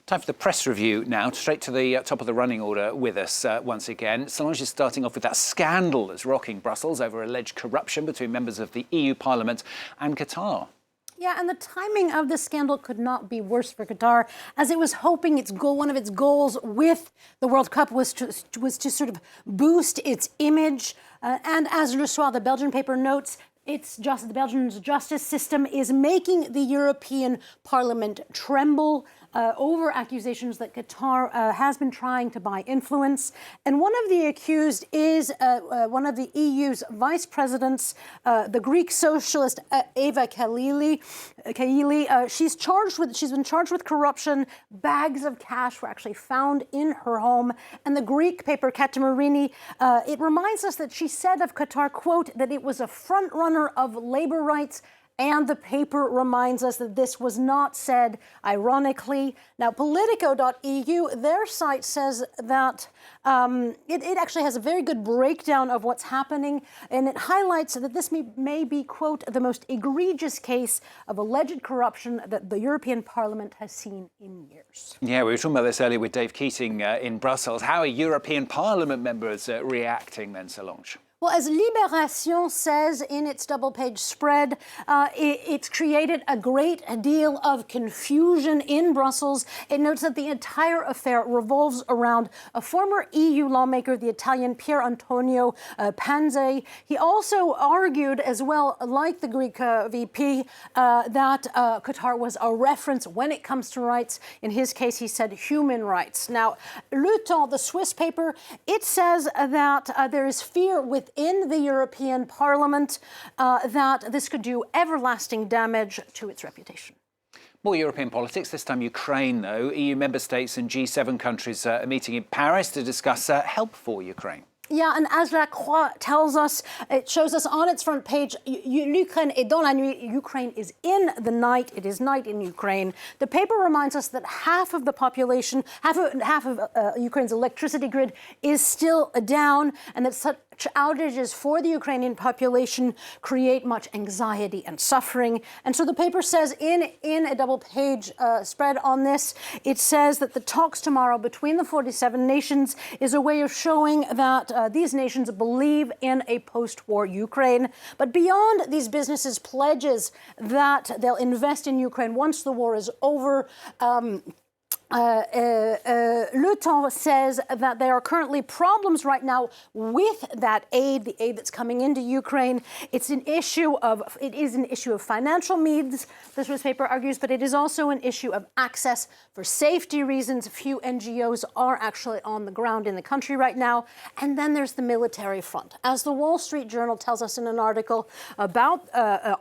Time for the press review now. Straight to the top of the running order with us once again. Solange is starting off with that scandal that's rocking Brussels over alleged corruption between members of the EU Parliament and Qatar. Yeah, and the timing of this scandal could not be worse for Qatar, as it was hoping one of its goals with the World Cup was to sort of boost its image. And as Le Soir, the Belgian paper, notes, the Belgian justice system is making the European Parliament tremble over accusations that Qatar has been trying to buy influence. And one of the accused is one of the EU's vice presidents, the Greek socialist Eva Kaili. She's been charged with corruption. Bags of cash were actually found in her home. And the Greek paper Katamarini, it reminds us that she said of Qatar, quote, that it was a front runner of labor rights. And the paper reminds us that this was not said ironically. Now, Politico.eu, their site says that it actually has a very good breakdown of what's happening, and it highlights that this may be, quote, the most egregious case of alleged corruption that the European Parliament has seen in years. Yeah, we were talking about this earlier with Dave Keating in Brussels. How are European Parliament members reacting then, Solange? Well, as Libération says in its double-page spread, it's created a great deal of confusion in Brussels. It notes that the entire affair revolves around a former EU lawmaker, the Italian Pier Antonio Panzi. He also argued as well, like the Greek VP, that Qatar was a reference when it comes to rights. In his case, he said human rights. Now, Le Temps, the Swiss paper, it says that there is fear within the European Parliament that this could do everlasting damage to its reputation. More European politics, this time Ukraine, though. EU member states and G7 countries are meeting in Paris to discuss help for Ukraine. Yeah, and as La Croix tells us, it shows us on its front page, l'Ukraine est dans la nuit. Ukraine is in the night. It is night in Ukraine. The paper reminds us that half of the population, half of Ukraine's electricity grid is still down, and that such outages for the Ukrainian population create much anxiety and suffering. And so the paper says in a double-page spread on this, it says that the talks tomorrow between the 47 nations is a way of showing that these nations believe in a post-war Ukraine. But beyond these businesses' pledges that they'll invest in Ukraine once the war is over, Le Temps says that there are currently problems right now with that aid, the aid that's coming into Ukraine. It is an issue of financial needs, this Swiss paper argues, but it is also an issue of access for safety reasons. Few NGOs are actually on the ground in the country right now. And then there's the military front. As the Wall Street Journal tells us in an article about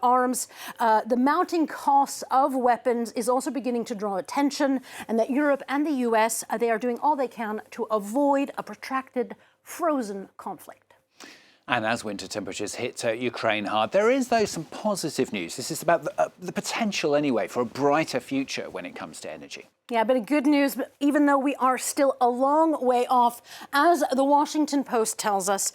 arms, the mounting costs of weapons is also beginning to draw attention, and that Europe and the US, they are doing all they can to avoid a protracted, frozen conflict. And as winter temperatures hit Ukraine hard, there is, though, some positive news. This is about the potential, anyway, for a brighter future when it comes to energy. Yeah, but good news, but even though we are still a long way off, as the Washington Post tells us,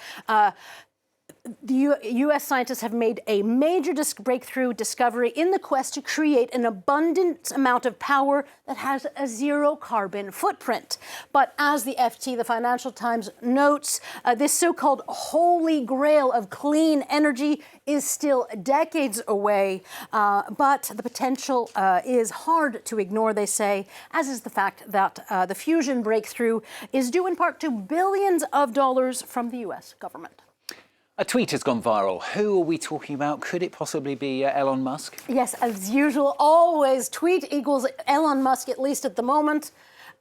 the U.S. scientists have made a major breakthrough discovery in the quest to create an abundant amount of power that has a zero carbon footprint. But as the FT, the Financial Times, notes, this so-called holy grail of clean energy is still decades away. But the potential is hard to ignore, they say, as is the fact that the fusion breakthrough is due in part to billions of dollars from the U.S. government. A tweet has gone viral. Who are we talking about? Could it possibly be Elon Musk? Yes, as usual, always tweet equals Elon Musk, at least at the moment.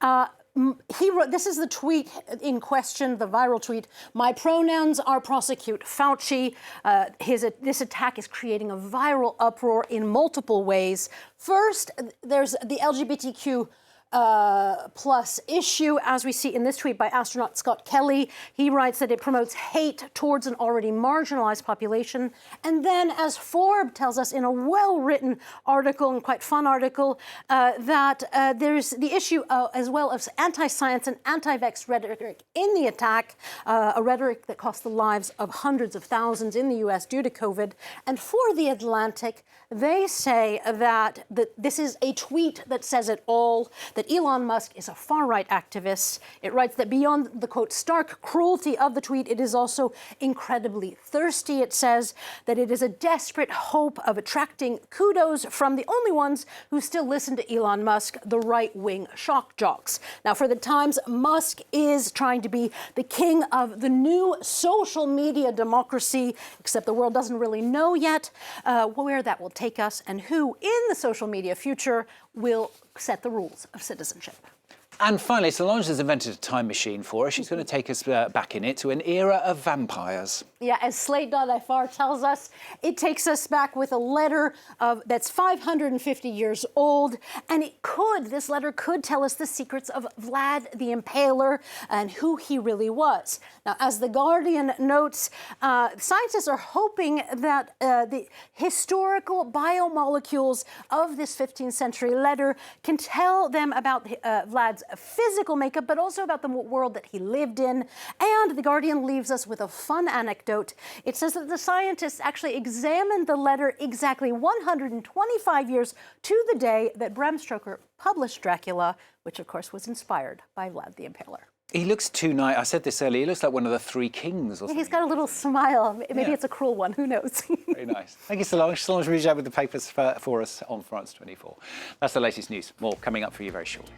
He wrote, this is the tweet in question, the viral tweet. My pronouns are prosecute Fauci. This attack is creating a viral uproar in multiple ways. First, there's the LGBTQ plus issue, as we see in this tweet by astronaut Scott Kelly. He writes that it promotes hate towards an already marginalized population. And then, as Forbes tells us in a well-written article, and quite fun article, that there's the issue as well of anti-science and anti-vax rhetoric in the attack, a rhetoric that cost the lives of hundreds of thousands in the US due to COVID. And for The Atlantic, they say that this is a tweet that says it all, that that Elon Musk is a far-right activist. It writes that beyond the, quote, stark cruelty of the tweet, it is also incredibly thirsty. It says that it is a desperate hope of attracting kudos from the only ones who still listen to Elon Musk, the right-wing shock jocks. Now, for the Times, Musk is trying to be the king of the new social media democracy, except the world doesn't really know yet where that will take us and who in the social media future will set the rules of citizenship. And finally, Solange has invented a time machine for us. She's going to take us back in it to an era of vampires. Yeah, as Slate.fr tells us, it takes us back with a letter that's 550 years old. And this letter could tell us the secrets of Vlad the Impaler and who he really was. Now, as The Guardian notes, scientists are hoping that the historical biomolecules of this 15th century letter can tell them about Vlad's physical makeup, but also about the world that he lived in. And The Guardian leaves us with a fun anecdote. It says that the scientists actually examined the letter exactly 125 years to the day that Bram Stoker published Dracula, which of course was inspired by Vlad the Impaler. He looks too nice. I said this earlier. He looks like one of the three kings or something. He's got a little smile. Maybe it's a cruel one. Who knows? Very nice. Thank you, Solange. Solange Rouget with the papers for us on France 24. That's the latest news. More coming up for you very shortly.